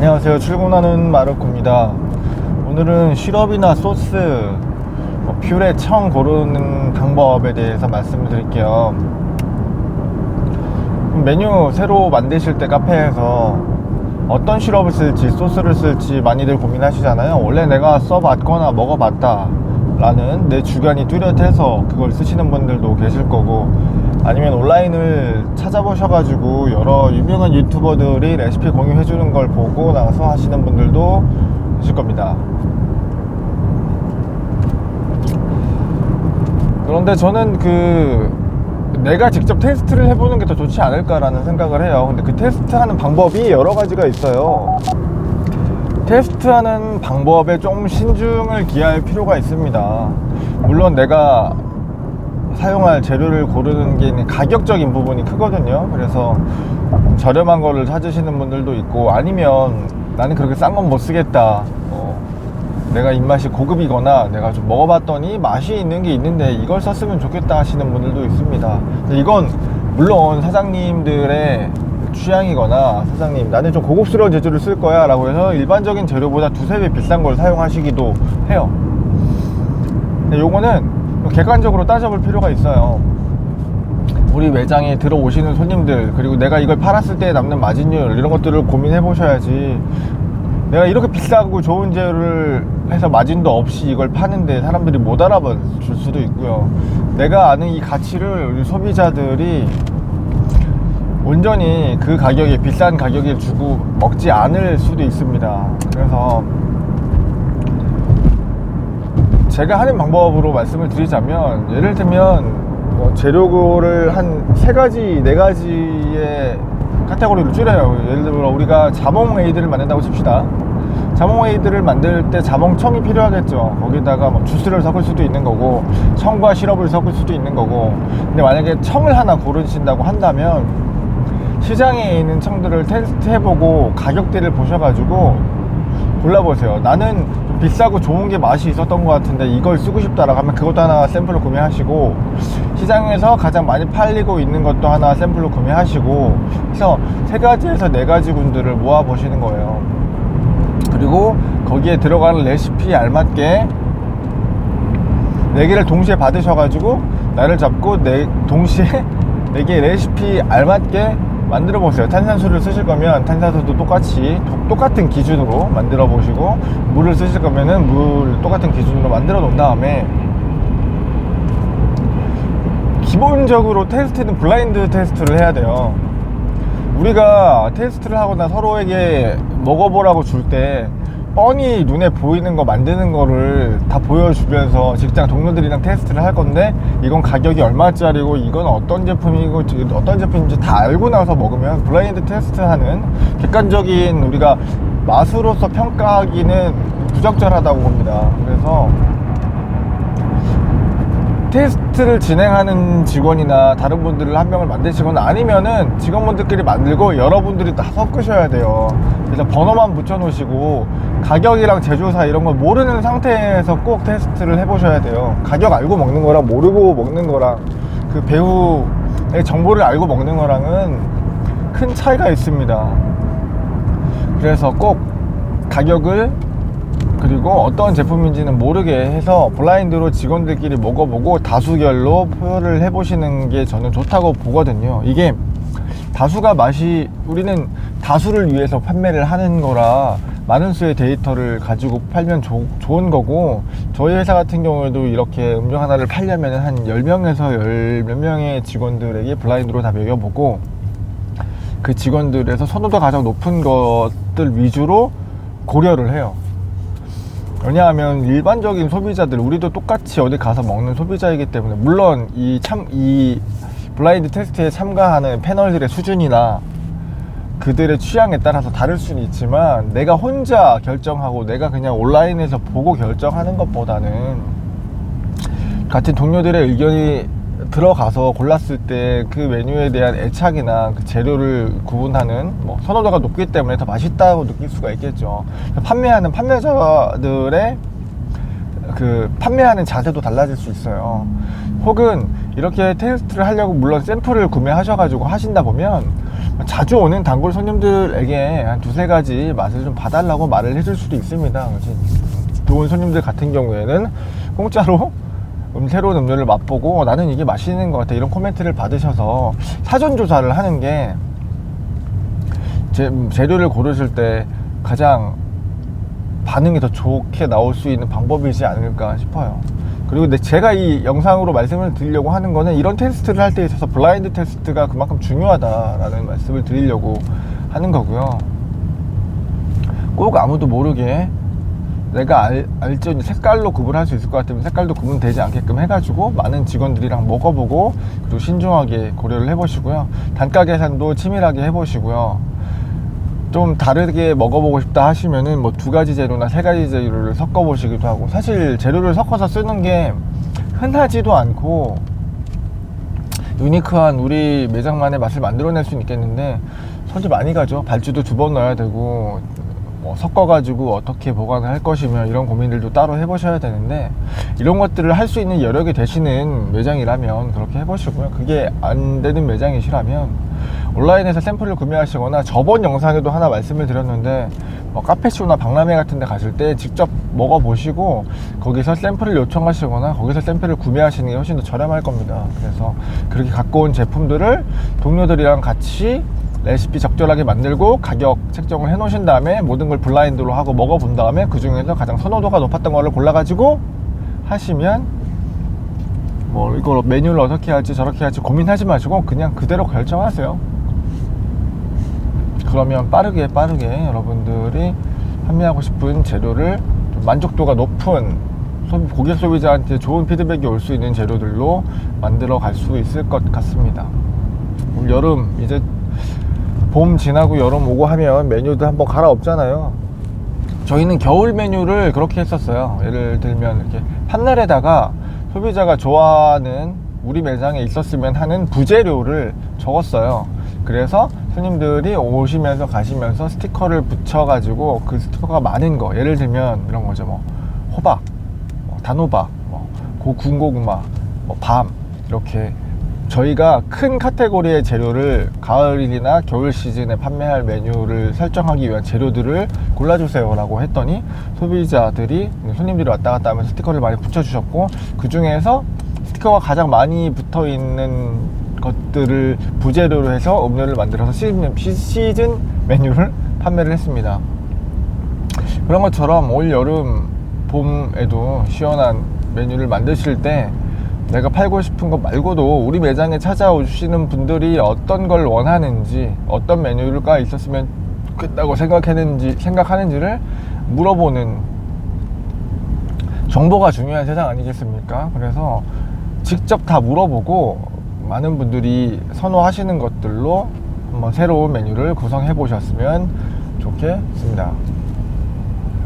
안녕하세요. 출근하는 마르코입니다. 오늘은 시럽이나 소스, 퓨레 청 고르는 방법에 대해서 말씀을 드릴게요. 메뉴 새로 만드실 때 카페에서 어떤 시럽을 쓸지 소스를 쓸지 많이들 고민하시잖아요. 원래 내가 써봤거나 먹어봤다 라는 내 주관이 뚜렷해서 그걸 쓰시는 분들도 계실 거고, 아니면 온라인을 찾아보셔가지고 여러 유명한 유튜버들이 레시피 공유해주는 걸 보고 나서 하시는 분들도 계실 겁니다. 그런데 저는 내가 직접 테스트를 해보는 게 더 좋지 않을까라는 생각을 해요. 근데 그 테스트하는 방법이 여러 가지가 있어요. 테스트하는 방법에 좀 신중을 기할 필요가 있습니다. 물론 내가 사용할 재료를 고르는 게 가격적인 부분이 크거든요. 그래서 저렴한 거를 찾으시는 분들도 있고, 아니면 나는 그렇게 싼 건 못 쓰겠다, 내가 입맛이 고급이거나 내가 좀 먹어봤더니 맛이 있는 게 있는데 이걸 썼으면 좋겠다 하시는 분들도 있습니다. 이건 물론 사장님들의 취향이거나, 사장님 나는 좀 고급스러운 재료를 쓸 거야 라고 해서 일반적인 재료보다 두세 배 비싼 걸 사용하시기도 해요. 근데 요거는 객관적으로 따져볼 필요가 있어요. 우리 매장에 들어오시는 손님들, 그리고 내가 이걸 팔았을 때 남는 마진율, 이런 것들을 고민해 보셔야지. 내가 이렇게 비싸고 좋은 재료를 해서 마진도 없이 이걸 파는데 사람들이 못 알아봐 줄 수도 있고요. 내가 아는 이 가치를 우리 소비자들이 온전히 그 가격에, 비싼 가격에 주고 먹지 않을 수도 있습니다. 그래서 제가 하는 방법으로 말씀을 드리자면, 예를 들면 재료를 한 3가지, 4가지의 카테고리를 줄여요. 예를 들어 우리가 자몽 에이드를 만든다고 칩시다. 자몽 에이드를 만들 때 자몽청이 필요하겠죠. 거기다가 주스를 섞을 수도 있는 거고, 청과 시럽을 섞을 수도 있는 거고. 근데 만약에 청을 하나 고르신다고 한다면 시장에 있는 청들을 테스트해보고 가격대를 보셔가지고 골라보세요. 나는 좀 비싸고 좋은 게 맛이 있었던 것 같은데 이걸 쓰고 싶다라고 하면 그것도 하나 샘플로 구매하시고, 시장에서 가장 많이 팔리고 있는 것도 하나 샘플로 구매하시고 해서 3가지에서 4가지 군들을 모아보시는 거예요. 그리고 거기에 들어가는 레시피에 알맞게 4개를 동시에 받으셔가지고 날을 잡고 동시에 4개의 레시피 알맞게 만들어 보세요. 탄산수를 쓰실 거면 탄산수도 똑같은 기준으로 만들어 보시고, 물을 쓰실 거면은 물 똑같은 기준으로 만들어 놓은 다음에, 기본적으로 테스트는 블라인드 테스트를 해야 돼요. 우리가 테스트를 하거나 서로에게 먹어보라고 줄 때 뻔히 눈에 보이는 거 만드는 거를 다 보여주면서 직장 동료들이랑 테스트를 할 건데, 이건 가격이 얼마짜리고 이건 어떤 제품이고 어떤 제품인지 다 알고 나서 먹으면 블라인드 테스트하는, 객관적인 우리가 맛으로서 평가하기는 부적절하다고 봅니다. 그래서 테스트를 진행하는 직원이나 다른 분들을 한 명을 만드시거나, 아니면은 직원분들끼리 만들고 여러분들이 다 섞으셔야 돼요. 그래서 번호만 붙여 놓으시고 가격이랑 제조사 이런 걸 모르는 상태에서 꼭 테스트를 해보셔야 돼요. 가격 알고 먹는 거랑 모르고 먹는 거랑, 그 배우의 정보를 알고 먹는 거랑은 큰 차이가 있습니다. 그래서 꼭 가격을, 그리고 어떤 제품인지는 모르게 해서 블라인드로 직원들끼리 먹어보고 다수결로 표현을 해보시는 게 저는 좋다고 보거든요. 이게 다수가 우리는 다수를 위해서 판매를 하는 거라 많은 수의 데이터를 가지고 팔면 좋은 거고, 저희 회사 같은 경우에도 이렇게 음료 하나를 팔려면 한 10명에서 10몇 명의 직원들에게 블라인드로 다 먹여보고, 그 직원들에서 선호도가 가장 높은 것들 위주로 고려를 해요. 왜냐하면 일반적인 소비자들, 우리도 똑같이 어디 가서 먹는 소비자이기 때문에, 물론 이 블라인드 테스트에 참가하는 패널들의 수준이나 그들의 취향에 따라서 다를 수는 있지만, 내가 혼자 결정하고 내가 그냥 온라인에서 보고 결정하는 것보다는 같은 동료들의 의견이 들어가서 골랐을 때 그 메뉴에 대한 애착이나 그 재료를 구분하는 선호도가 높기 때문에 더 맛있다고 느낄 수가 있겠죠. 판매하는 판매자들의 판매하는 자세도 달라질 수 있어요. 혹은 이렇게 테스트를 하려고 물론 샘플을 구매하셔가지고 하신다 보면 자주 오는 단골 손님들에게 한 두세 가지 맛을 좀 봐달라고 말을 해줄 수도 있습니다. 좋은 손님들 같은 경우에는 공짜로 새로운 음료를 맛보고 나는 이게 맛있는 것 같아, 이런 코멘트를 받으셔서 사전 조사를 하는 게 재료를 고르실 때 가장 반응이 더 좋게 나올 수 있는 방법이지 않을까 싶어요. 그리고 제가 이 영상으로 말씀을 드리려고 하는 거는 이런 테스트를 할 때 있어서 블라인드 테스트가 그만큼 중요하다라는 말씀을 드리려고 하는 거고요. 꼭 아무도 모르게 내가 알죠, 색깔로 구분할 수 있을 것 같으면 색깔도 구분되지 않게끔 해가지고 많은 직원들이랑 먹어보고, 그리고 신중하게 고려를 해보시고요. 단가 계산도 치밀하게 해보시고요. 좀 다르게 먹어보고 싶다 하시면은 뭐 2가지 재료나 3가지 재료를 섞어 보시기도 하고, 사실 재료를 섞어서 쓰는 게 흔하지도 않고 유니크한 우리 매장만의 맛을 만들어낼 수는 있겠는데 손이 많이 가죠. 발주도 2번 넣어야 되고, 섞어가지고 어떻게 보관을 할 것이며 이런 고민들도 따로 해보셔야 되는데, 이런 것들을 할 수 있는 여력이 되시는 매장이라면 그렇게 해보시고요. 그게 안 되는 매장이시라면 온라인에서 샘플을 구매하시거나, 저번 영상에도 하나 말씀을 드렸는데 카페쇼나 박람회 같은 데 가실 때 직접 먹어보시고 거기서 샘플을 요청하시거나 거기서 샘플을 구매하시는 게 훨씬 더 저렴할 겁니다. 그래서 그렇게 갖고 온 제품들을 동료들이랑 같이 레시피 적절하게 만들고 가격 책정을 해 놓으신 다음에 모든 걸 블라인드로 하고 먹어본 다음에 그 중에서 가장 선호도가 높았던 거를 골라가지고 하시면, 뭐 이걸 메뉴를 어떻게 할지 저렇게 할지 고민하지 마시고 그냥 그대로 결정하세요. 그러면 빠르게 여러분들이 판매하고 싶은 재료를 좀 만족도가 높은, 고객 소비자한테 좋은 피드백이 올 수 있는 재료들로 만들어 갈 수 있을 것 같습니다. 올 여름, 이제 봄 지나고 여름 오고 하면 메뉴도 한번 갈아엎잖아요. 저희는 겨울 메뉴를 그렇게 했었어요. 예를 들면 이렇게 판넬에다가 소비자가 좋아하는, 우리 매장에 있었으면 하는 부재료를 적었어요. 그래서 손님들이 오시면서 가시면서 스티커를 붙여가지고 그 스티커가 많은 거, 예를 들면 이런 거죠. 뭐 호박, 단호박, 군고구마, 밤, 이렇게 저희가 큰 카테고리의 재료를 가을이나 겨울 시즌에 판매할 메뉴를 설정하기 위한 재료들을 골라주세요 라고 했더니 소비자들이, 손님들이 왔다 갔다 하면서 스티커를 많이 붙여주셨고, 그 중에서 스티커가 가장 많이 붙어있는 것들을 부재료로 해서 음료를 만들어서 시즌 메뉴를 판매를 했습니다. 그런 것처럼 올 여름 봄에도 시원한 메뉴를 만드실 때 내가 팔고 싶은 것 말고도 우리 매장에 찾아오시는 분들이 어떤 걸 원하는지, 어떤 메뉴가 있었으면 좋겠다고 생각하는지를 물어보는 정보가 중요한 세상 아니겠습니까? 그래서 직접 다 물어보고 많은 분들이 선호하시는 것들로 한번 새로운 메뉴를 구성해 보셨으면 좋겠습니다.